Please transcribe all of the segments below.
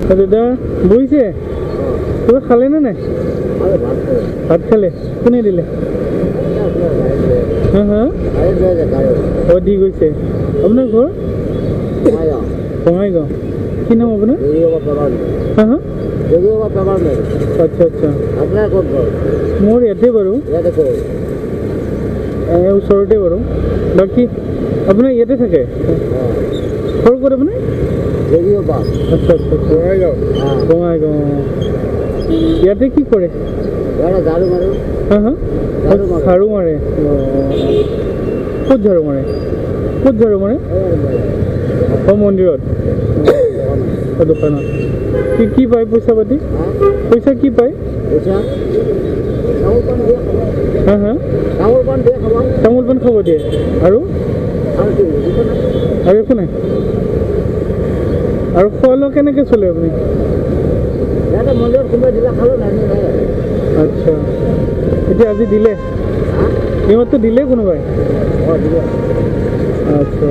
দাদা বহিছে কিবা খালে নে নাই ভাত খালে কোনে দিলে হা হা অ দি গৈছে আপোনাৰ ঘৰ বঙাইগাঁও কি নাম আপোনাৰ হা হা আচ্ছা আচ্ছা মোৰ ইয়াতে বাৰু ওচৰতে বাৰু বাকী আপোনাৰ ইয়াতে থাকে ঘৰ ক'ত আপোনাৰ আচ্ছা আচ্ছা বঙাইগাঁও ইয়াতে কি কৰে হা হা ঝাৰু মাৰে ক'ত ঝাৰু মাৰে ক'ত ঝাৰু মাৰে অঁ মন্দিৰত দোকানত কি পায় পইচা পাতি পইচা কি পায় হা হা তামোল পাণ খাব দিয়ে আৰু একো নাই আৰু খোৱা লোৱা কেনেকৈ চলে আপুনি আচ্ছা এতিয়া আজি দিলে ইহঁততো দিলে কোনোবাই আচ্ছা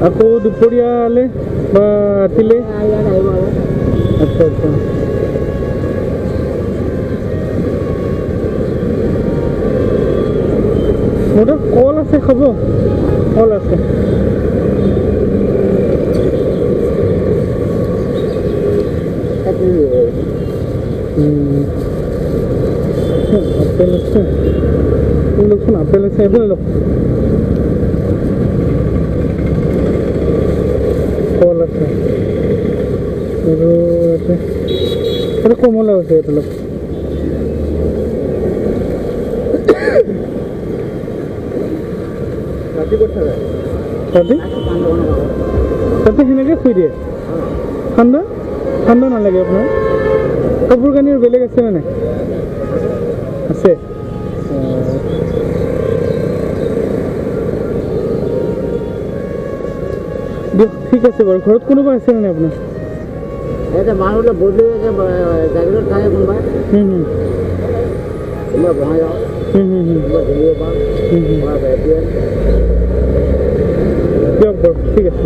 আকৌ দুপৰীয়ালে বা ৰাতিলে আচ্ছা আচ্ছা মোৰ তাত কল আছে খাব কল আছে আপেল আছে লোকচোন আপেল আছে এইফালে লওক কল আছে আৰু এইটো কমলা আছে এইটো লওক ৰাতি সেনেকৈ শুই দিয়ে ঠাণ্ডা ঠাণ্ডা নালাগে আপোনাৰ কাপোৰ কানি বেলেগ আছে নে নাই আছে দিয়ক ঠিক আছে বাৰু ঘৰত কোনোবা আছে নে নাই আপোনাৰ মানুহ বদলি জাগিৰত থাকে কোনোবাই বঙাই যাওঁ দিয়ক বাৰু ঠিক আছে